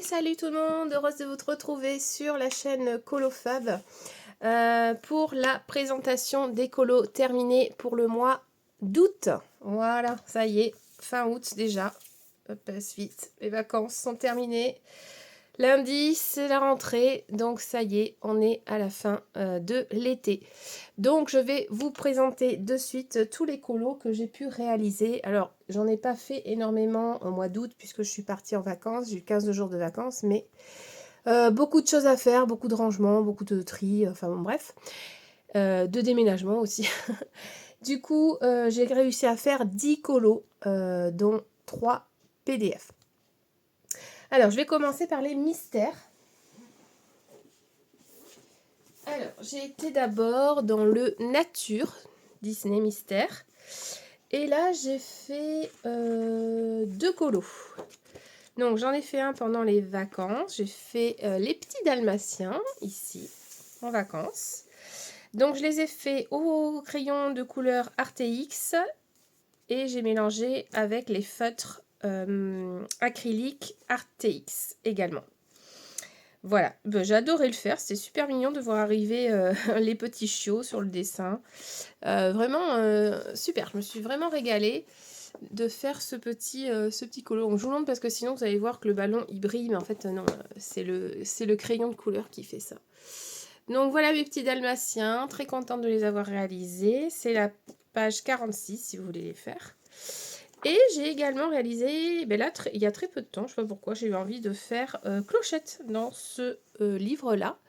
Salut tout le monde, heureuse de vous retrouver sur la chaîne Colofab pour la présentation des colos terminés pour le mois d'août. Voilà, ça y est, fin août déjà. Hop, passe vite, les vacances sont terminées. Lundi, c'est la rentrée, donc ça y est, on est à la fin de l'été. Donc, je vais vous présenter de suite tous les colos que j'ai pu réaliser. Alors, j'en ai pas fait énormément au mois d'août puisque je suis partie en vacances. J'ai eu 15 jours de vacances, mais beaucoup de choses à faire, beaucoup de rangements, beaucoup de tri, enfin bon, bref. De déménagement aussi. Du coup, j'ai réussi à faire 10 colos, dont 3 PDF. Alors, je vais commencer par les mystères. Alors, j'ai été d'abord dans le Nature, Disney Mystère. Et là, j'ai fait 2 colos. Donc, j'en ai fait un pendant les vacances. J'ai fait les petits dalmatiens, ici, en vacances. Donc, je les ai fait au crayon de couleur Arteix. Et j'ai mélangé avec les feutres acryliques Arteix également. Voilà, ben, j'ai adoré le faire, c'était super mignon de voir arriver les petits chiots sur le dessin. Vraiment super, je me suis vraiment régalée de faire ce petit colo. Donc, je vous montre parce que sinon vous allez voir que le ballon il brille, mais en fait non, c'est le crayon de couleur qui fait ça. Donc voilà mes petits dalmatiens, très contente de les avoir réalisés. C'est la page 46 si vous voulez les faire. Et j'ai également réalisé, ben là, il y a très peu de temps, je ne sais pas pourquoi, j'ai eu envie de faire Clochette dans ce livre-là.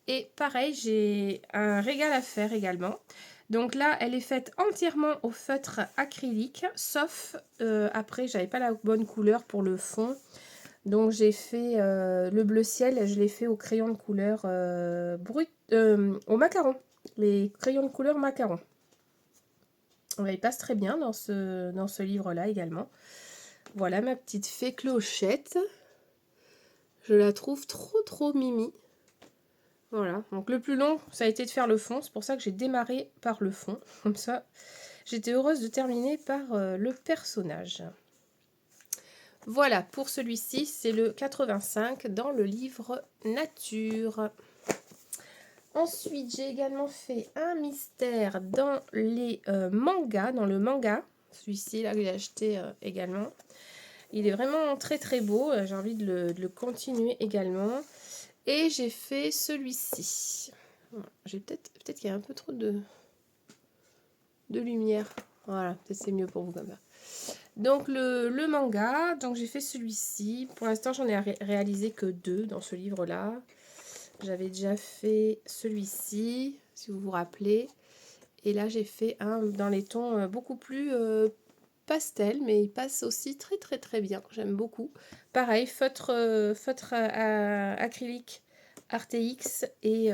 Et pareil, j'ai un régal à faire également. Donc là, elle est faite entièrement au feutre acrylique, sauf après, j'avais pas la bonne couleur pour le fond. Donc j'ai fait le bleu ciel, je l'ai fait au crayon de couleur brut, au macaron, les crayons de couleur macaron. Il passe très bien dans ce livre-là également. Voilà ma petite fée Clochette. Je la trouve trop mimi. Voilà, donc le plus long, ça a été de faire le fond. C'est pour ça que j'ai démarré par le fond. Comme ça, j'étais heureuse de terminer par le personnage. Voilà, pour celui-ci, c'est le 85 dans le livre Nature. Ensuite, j'ai également fait un mystère dans les mangas, dans le manga. Celui-ci, là, que j'ai acheté également. Il est vraiment très beau. J'ai envie de le continuer également. Et j'ai fait celui-ci. J'ai peut-être qu'il y a un peu trop de lumière. Voilà, peut-être c'est mieux pour vous comme ça. Donc le manga, donc j'ai fait celui-ci. Pour l'instant, j'en ai réalisé que 2 dans ce livre-là. J'avais déjà fait celui-ci, si vous vous rappelez. Et là, j'ai fait un dans les tons beaucoup plus pastel, mais il passe aussi très bien. J'aime beaucoup. Pareil, feutre acrylique Arteix et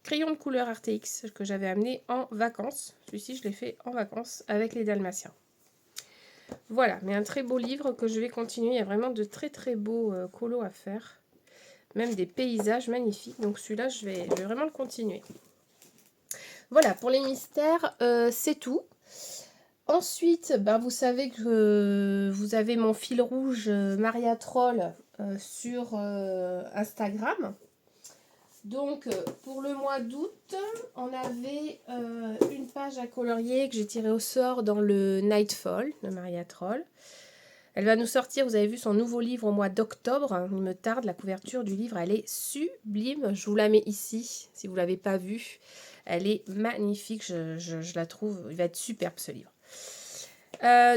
crayon de couleur Arteix que j'avais amené en vacances. Celui-ci, je l'ai fait en vacances avec les dalmatiens. Voilà, mais un très beau livre que je vais continuer. Il y a vraiment de très beaux colos à faire. Même des paysages magnifiques. Donc celui-là, je vais vraiment le continuer. Voilà, pour les mystères, c'est tout. Ensuite, ben, vous savez que vous avez mon fil rouge Maria Troll sur Instagram. Donc, pour le mois d'août, on avait une page à colorier que j'ai tirée au sort dans le Nightfall de Maria Troll. Elle va nous sortir, vous avez vu son nouveau livre au mois d'octobre. Il me tarde, la couverture du livre, elle est sublime. Je vous la mets ici, si vous ne l'avez pas vue. Elle est magnifique, je la trouve, il va être superbe ce livre.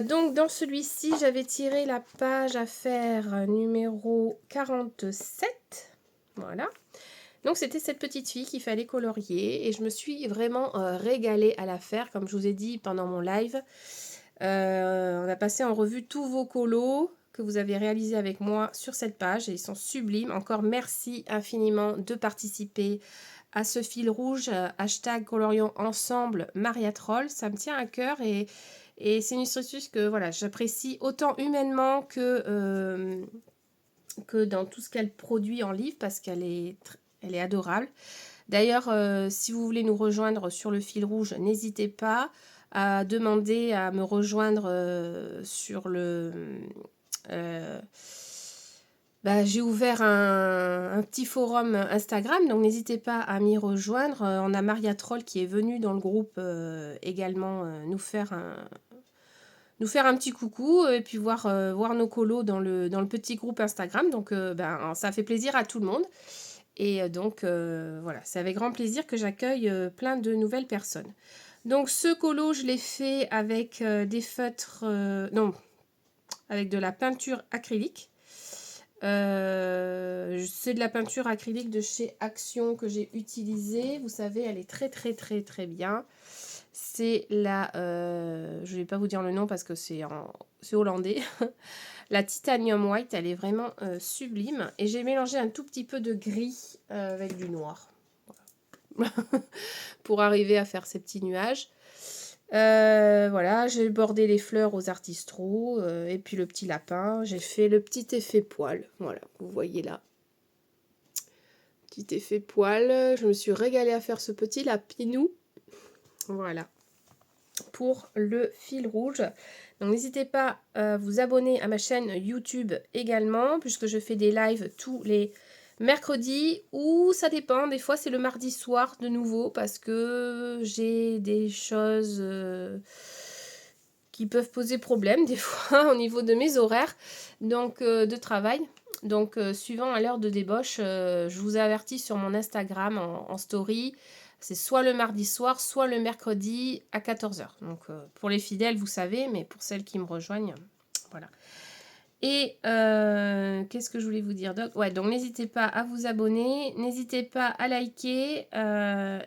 Donc dans celui-ci, j'avais tiré la page à faire numéro 47. Voilà. Donc c'était cette petite fille qu'il fallait colorier et je me suis vraiment régalée à la faire, comme je vous ai dit pendant mon live. On a passé en revue tous vos colos que vous avez réalisés avec moi sur cette page et ils sont sublimes. Encore merci infiniment de participer à ce fil rouge, hashtag colorions ensemble Maria Troll. Ça me tient à cœur et c'est une illustratrice que voilà, j'apprécie autant humainement que dans tout ce qu'elle produit en livre parce qu'elle est adorable. D'ailleurs, si vous voulez nous rejoindre sur le fil rouge, n'hésitez pas à demander à me rejoindre sur le j'ai ouvert un petit forum Instagram, donc n'hésitez pas à m'y rejoindre. On a Maria Troll qui est venue dans le groupe également nous faire un petit coucou et puis voir nos colos dans le petit groupe Instagram. Donc ça fait plaisir à tout le monde. Et donc voilà, c'est avec grand plaisir que j'accueille plein de nouvelles personnes. Donc ce colo, je l'ai fait avec des feutres, non, avec de la peinture acrylique. C'est de la peinture acrylique de chez Action que j'ai utilisée. Vous savez, elle est très très très très bien. C'est la, je vais pas vous dire le nom parce que c'est hollandais. La Titanium White, elle est vraiment sublime. Et j'ai mélangé un tout petit peu de gris avec du noir. Voilà. Pour arriver à faire ces petits nuages. Voilà, j'ai bordé les fleurs aux artistes-trous et puis le petit lapin. J'ai fait le petit effet poil. Voilà, vous voyez là. Petit effet poil. Je me suis régalée à faire ce petit lapinou. Voilà. Pour le fil rouge. Donc n'hésitez pas à vous abonner à ma chaîne YouTube également, puisque je fais des lives tous les mercredis, ou ça dépend, des fois c'est le mardi soir de nouveau, parce que j'ai des choses qui peuvent poser problème des fois au niveau de mes horaires donc de travail. Donc suivant à l'heure de débauche, je vous avertis sur mon Instagram en story. C'est soit le mardi soir, soit le mercredi à 14 h. Donc pour les fidèles, vous savez, mais pour celles qui me rejoignent, voilà. Et qu'est-ce que je voulais vous dire d'autre? Ouais, donc n'hésitez pas à vous abonner, n'hésitez pas à liker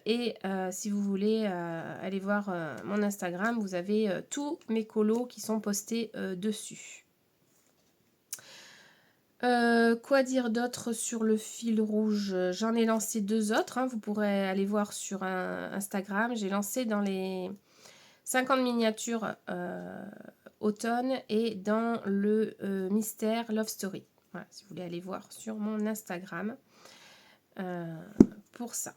et si vous voulez aller voir mon Instagram, vous avez tous mes colos qui sont postés dessus. Quoi dire d'autre sur le fil rouge? J'en ai lancé 2 autres, hein, vous pourrez aller voir sur Instagram. J'ai lancé dans les 50 miniatures automne et dans le mystère Love Story. Voilà, si vous voulez aller voir sur mon Instagram pour ça.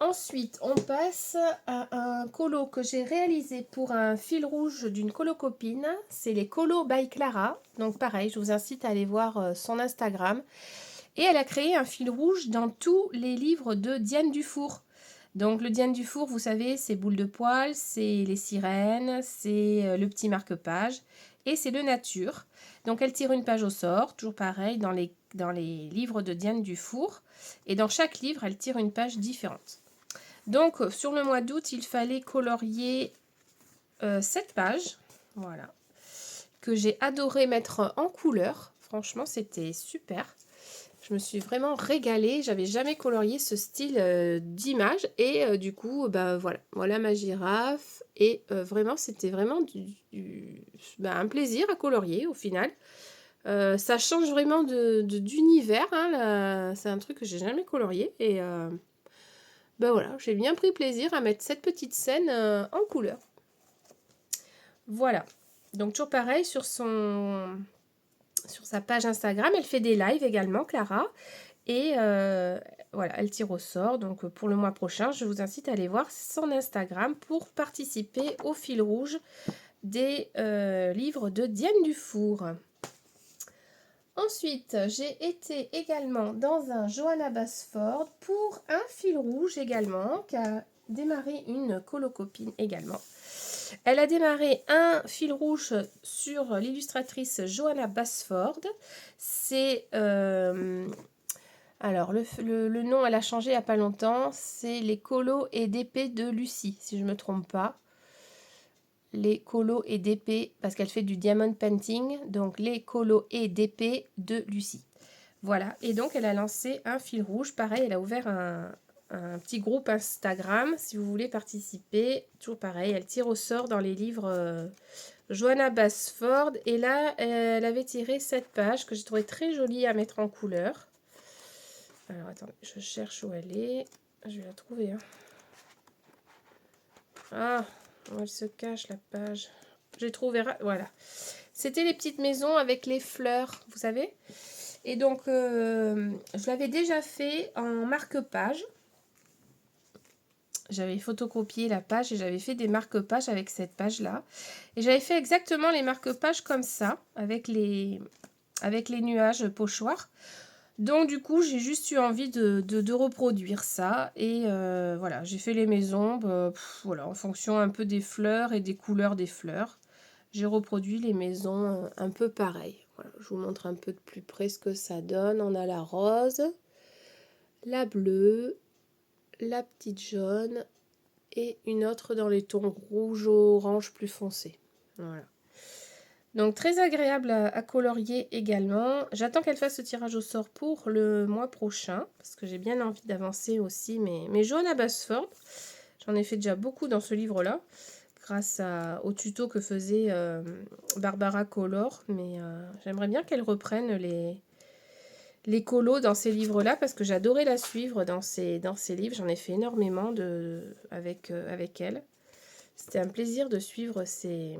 Ensuite, on passe à un colo que j'ai réalisé pour un fil rouge d'une colocopine. C'est les colos by Clara. Donc pareil, je vous incite à aller voir son Instagram. Et elle a créé un fil rouge dans tous les livres de Diane Dufour. Donc le Diane Dufour, vous savez, c'est Boule de Poil, c'est les sirènes, c'est le petit marque-page et c'est le nature. Donc elle tire une page au sort, toujours pareil dans les livres de Diane Dufour. Et dans chaque livre, elle tire une page différente. Donc sur le mois d'août, il fallait colorier 7 pages, voilà, que j'ai adoré mettre en couleur. Franchement, c'était super. Je me suis vraiment régalée. J'avais jamais colorié ce style d'image. Et du coup, voilà ma girafe. Et vraiment, c'était vraiment un plaisir à colorier au final. Ça change vraiment d'univers. Hein, c'est un truc que j'ai jamais colorié. Et voilà, j'ai bien pris plaisir à mettre cette petite scène en couleur. Voilà. Donc toujours pareil sur sa page Instagram, elle fait des lives également, Clara. Et voilà, elle tire au sort. Donc pour le mois prochain, je vous incite à aller voir son Instagram pour participer au fil rouge des livres de Diane Dufour. Ensuite, j'ai été également dans un Johanna Basford pour un fil rouge également, qui a démarré une colocopine également. Elle a démarré un fil rouge sur l'illustratrice Johanna Basford. C'est... alors, le nom, elle a changé il n'y a pas longtemps. C'est les colos et d'épée de Lucie, si je ne me trompe pas. Les colos et d'épée, parce qu'elle fait du diamond painting. Donc, les colos et d'épée de Lucie. Voilà. Et donc, elle a lancé un fil rouge. Pareil, elle a ouvert un petit groupe Instagram, si vous voulez participer. Toujours pareil, elle tire au sort dans les livres Johanna Basford. Et là, elle avait tiré cette page que j'ai trouvé très jolie à mettre en couleur. Alors, attendez, je cherche où elle est. Je vais la trouver. Hein. Ah, où elle se cache, la page. J'ai trouvé... Voilà. C'était les petites maisons avec les fleurs, vous savez. Et donc, je l'avais déjà fait en marque-page. J'avais photocopié la page et j'avais fait des marque-pages avec cette page-là. Et j'avais fait exactement les marque-pages comme ça, avec les avec les nuages pochoirs. Donc du coup, j'ai juste eu envie de reproduire ça. Et voilà, j'ai fait les maisons voilà, en fonction un peu des fleurs et des couleurs des fleurs. J'ai reproduit les maisons un peu pareilles. Voilà, je vous montre un peu de plus près ce que ça donne. On a la rose, la bleue, la petite jaune et une autre dans les tons rouge-orange plus foncé. Voilà. Donc très agréable à colorier également. J'attends qu'elle fasse ce tirage au sort pour le mois prochain, parce que j'ai bien envie d'avancer aussi mes Johanna Basford. J'en ai fait déjà beaucoup dans ce livre-là, grâce au tuto que faisait Barbara Color. Mais j'aimerais bien qu'elle reprenne les colos dans ces livres-là, parce que j'adorais la suivre dans ces livres. J'en ai fait énormément avec elle. C'était un plaisir de suivre ces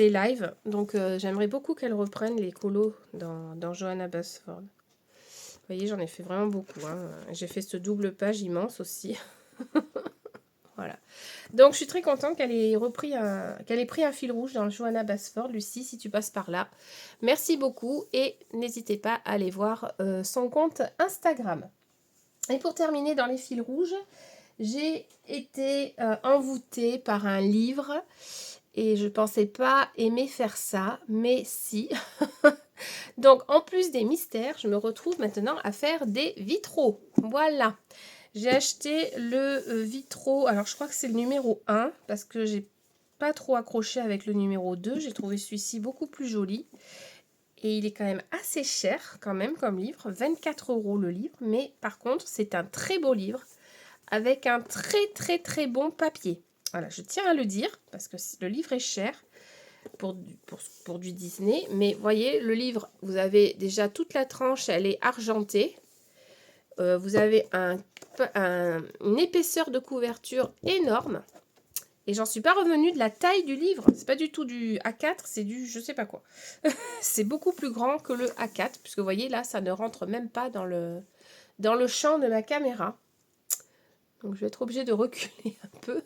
lives. Donc j'aimerais beaucoup qu'elle reprenne les colos dans Johanna Basford. Vous voyez, j'en ai fait vraiment beaucoup. Hein. J'ai fait ce double page immense aussi. Voilà. Donc je suis très contente qu'elle ait pris un fil rouge dans Johanna Basford. Lucie, si tu passes par là, merci beaucoup. Et n'hésitez pas à aller voir son compte Instagram. Et pour terminer dans les fils rouges, j'ai été envoûtée par un livre et je ne pensais pas aimer faire ça, mais si. Donc en plus des mystères, je me retrouve maintenant à faire des vitraux. Voilà. J'ai acheté le vitraux, alors je crois que c'est le numéro 1 parce que j'ai pas trop accroché avec le numéro 2. J'ai trouvé celui-ci beaucoup plus joli. Et il est quand même assez cher quand même comme livre, 24 € le livre. Mais par contre, c'est un très beau livre avec un très bon papier. Voilà, je tiens à le dire parce que le livre est cher pour du Disney. Mais voyez, le livre, vous avez déjà toute la tranche, elle est argentée. Vous avez une épaisseur de couverture énorme. Et j'en suis pas revenue de la taille du livre. C'est pas du tout du A4, c'est du je sais pas quoi. C'est beaucoup plus grand que le A4. Puisque vous voyez là, ça ne rentre même pas dans le champ de ma caméra. Donc je vais être obligée de reculer un peu.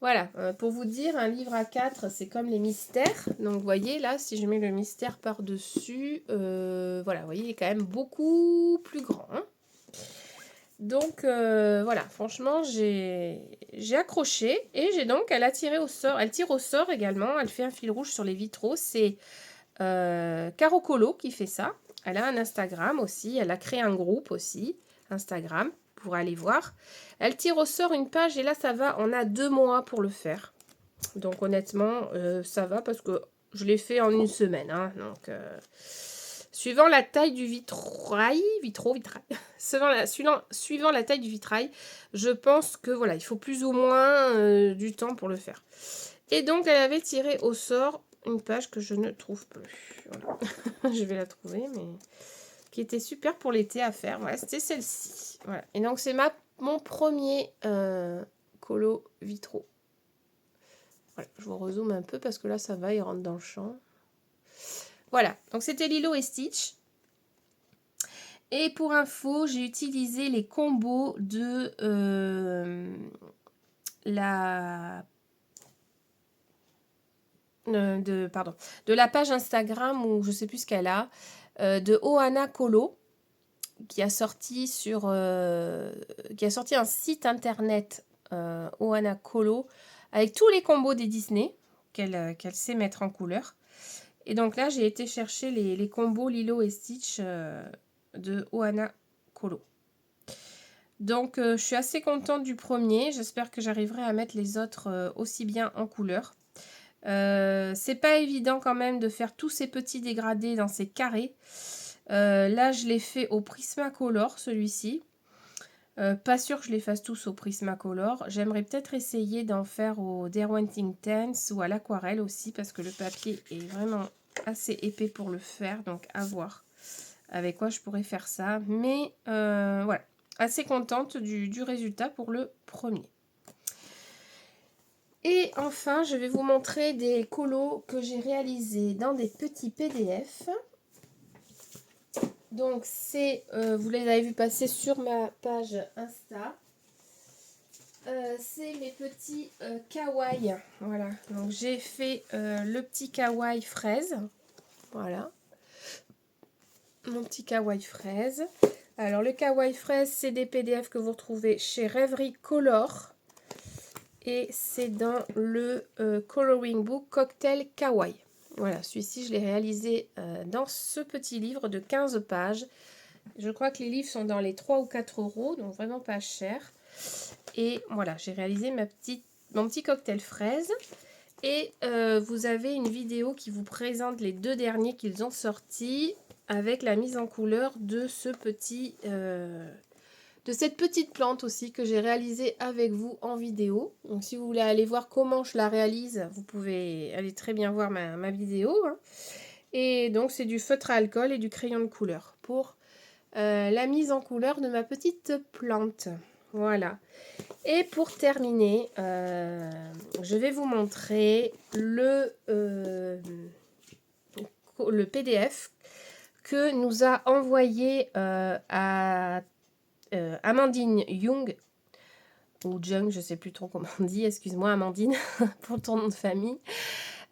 Voilà, pour vous dire, un livre A4, c'est comme les mystères. Donc vous voyez là, si je mets le mystère par-dessus, voilà, vous voyez, il est quand même beaucoup plus grand. Hein. Donc voilà, franchement, j'ai accroché et elle a tiré au sort. Elle tire au sort également, elle fait un fil rouge sur les vitraux. C'est Caro Colo qui fait ça. Elle a un Instagram aussi, elle a créé un groupe aussi, Instagram, pour aller voir. Elle tire au sort une page et là ça va, on a 2 mois pour le faire. Donc honnêtement, ça va parce que je l'ai fait en une semaine. Hein, donc suivant la taille du vitrail, suivant la taille du vitrail, je pense que voilà, il faut plus ou moins du temps pour le faire. Et donc, elle avait tiré au sort une page que je ne trouve plus. Voilà. Je vais la trouver, mais qui était super pour l'été à faire. Voilà, c'était celle-ci. Voilà. Et donc, c'est mon premier colo vitraux. Voilà, je vous rezoome un peu parce que là, ça va, il rentre dans le champ. Voilà, donc c'était Lilo et Stitch. Et pour info, j'ai utilisé les combos de la page Instagram ou je sais plus ce qu'elle a, de Ohana Colo, qui a sorti un site internet Ohana Colo avec tous les combos des Disney qu'elle sait mettre en couleur. Et donc là, j'ai été chercher les combos Lilo et Stitch de Ohana Colo. Donc, je suis assez contente du premier. J'espère que j'arriverai à mettre les autres aussi bien en couleur. C'est pas évident quand même de faire tous ces petits dégradés dans ces carrés. Là, je l'ai fait au Prismacolor, celui-ci. Pas sûr que je les fasse tous au Prismacolor. J'aimerais peut-être essayer d'en faire au Derwent's Intense ou à l'aquarelle aussi, parce que le papier est vraiment assez épais pour le faire. Donc, à voir avec quoi je pourrais faire ça. Mais voilà, assez contente du résultat pour le premier. Et enfin, je vais vous montrer des colos que j'ai réalisés dans des petits PDF. Donc, vous les avez vus passer sur ma page Insta. c'est mes petits kawaii. Voilà, donc j'ai fait le petit kawaii fraise. Voilà, mon petit kawaii fraise. Alors le kawaii fraise, c'est des PDF que vous retrouvez chez Rêverie Color. Et c'est dans le Coloring Book Cocktail Kawaii. Voilà, celui-ci, je l'ai réalisé dans ce petit livre de 15 pages. Je crois que les livres sont dans les 3 ou 4 euros, donc vraiment pas cher. Et voilà, j'ai réalisé mon petit cocktail fraise. Et vous avez une vidéo qui vous présente les 2 derniers qu'ils ont sortis avec la mise en couleur de de cette petite plante aussi que j'ai réalisée avec vous en vidéo. Donc si vous voulez aller voir comment je la réalise, vous pouvez aller très bien voir ma vidéo. Hein. Et donc c'est du feutre à alcool et du crayon de couleur pour la mise en couleur de ma petite plante. Voilà. Et pour terminer, je vais vous montrer le PDF que nous a envoyé à Amandine Young, ou Jung, je ne sais plus trop comment on dit, excuse-moi Amandine pour ton nom de famille.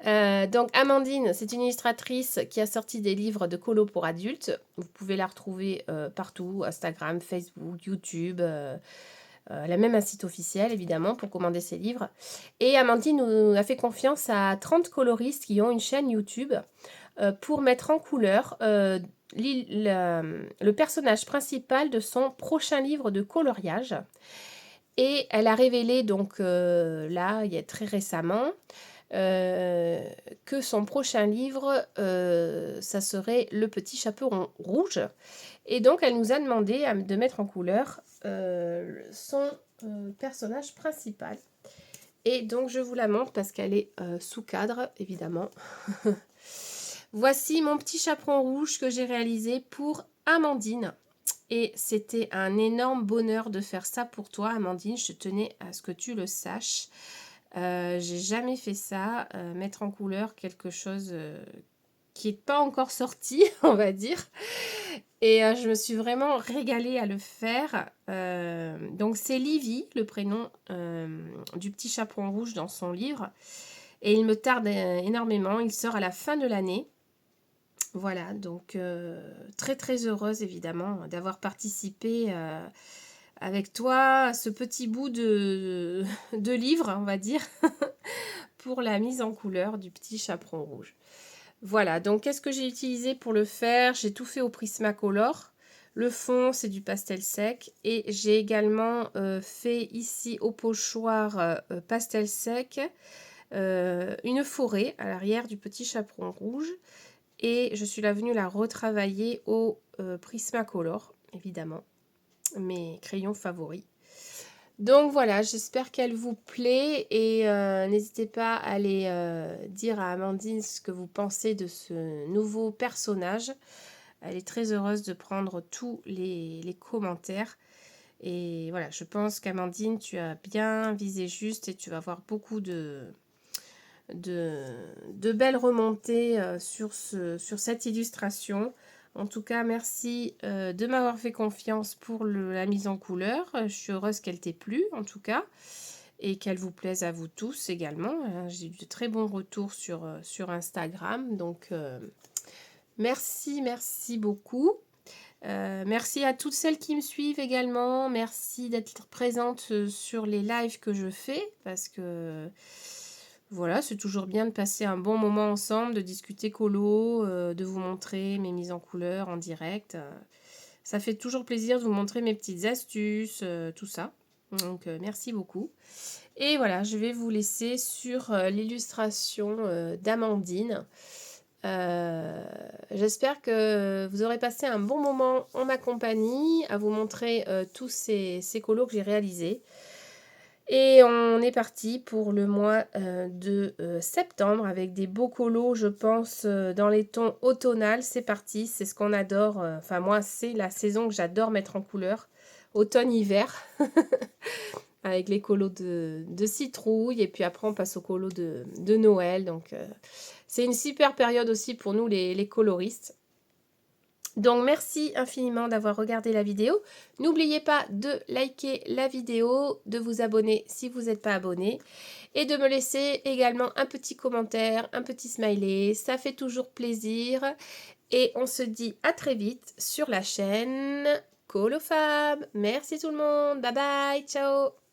Donc Amandine, c'est une illustratrice qui a sorti des livres de colo pour adultes. Vous pouvez la retrouver partout, Instagram, Facebook, YouTube. Elle a même un site officiel, évidemment, pour commander ses livres. Et Amandine nous a fait confiance à 30 coloristes qui ont une chaîne YouTube pour mettre en couleur le personnage principal de son prochain livre de coloriage. Et elle a révélé, donc là, il y a très récemment, que son prochain livre, ça serait Le Petit Chaperon Rouge. Et donc, elle nous a demandé de mettre en couleur son personnage principal. Et donc, je vous la montre parce qu'elle est sous cadre, évidemment. Voici mon petit chaperon rouge que j'ai réalisé pour Amandine. Et c'était un énorme bonheur de faire ça pour toi, Amandine. Je tenais à ce que tu le saches. J'ai jamais fait ça, mettre en couleur quelque chose qui n'est pas encore sorti, on va dire. Et je me suis vraiment régalée à le faire. Donc c'est Livy, le prénom du petit chaperon rouge dans son livre. Et il me tarde énormément. Il sort à la fin de l'année. Voilà, donc très très heureuse évidemment d'avoir participé avec toi à ce petit bout de livre, on va dire, pour la mise en couleur du petit chaperon rouge. Voilà, donc qu'est-ce que j'ai utilisé pour le faire? J'ai tout fait au Prismacolor. Le fond, c'est du pastel sec. Et j'ai également fait ici au pochoir pastel sec une forêt à l'arrière du petit chaperon rouge. Et je suis venue la retravailler au Prismacolor, évidemment, mes crayons favoris. Donc voilà, j'espère qu'elle vous plaît et n'hésitez pas à aller dire à Amandine ce que vous pensez de ce nouveau personnage. Elle est très heureuse de prendre tous les commentaires. Et voilà, je pense qu'Amandine, tu as bien visé juste et tu vas avoir beaucoup de belles remontées sur cette illustration. En tout cas, merci de m'avoir fait confiance pour la mise en couleur. Je suis heureuse qu'elle t'ait plu, en tout cas, et qu'elle vous plaise à vous tous également. J'ai eu de très bons retours sur Instagram, donc merci beaucoup. Merci à toutes celles qui me suivent également. Merci d'être présente sur les lives que je fais, parce que voilà, c'est toujours bien de passer un bon moment ensemble, de discuter colo, de vous montrer mes mises en couleur en direct. Ça fait toujours plaisir de vous montrer mes petites astuces, tout ça. Donc, merci beaucoup. Et voilà, je vais vous laisser sur l'illustration d'Amandine. J'espère que vous aurez passé un bon moment en ma compagnie à vous montrer tous ces colos que j'ai réalisés. Et on est parti pour le mois de septembre avec des beaux colos, je pense, dans les tons automnales. C'est parti, c'est ce qu'on adore. Enfin, moi, c'est la saison que j'adore mettre en couleur. Automne-hiver. Avec les colos de citrouille. Et puis après, on passe aux colos de Noël. Donc, c'est une super période aussi pour nous, les coloristes. Donc merci infiniment d'avoir regardé la vidéo. N'oubliez pas de liker la vidéo, de vous abonner si vous n'êtes pas abonné et de me laisser également un petit commentaire, un petit smiley. Ça fait toujours plaisir. Et on se dit à très vite sur la chaîne Colofab. Merci tout le monde. Bye bye. Ciao.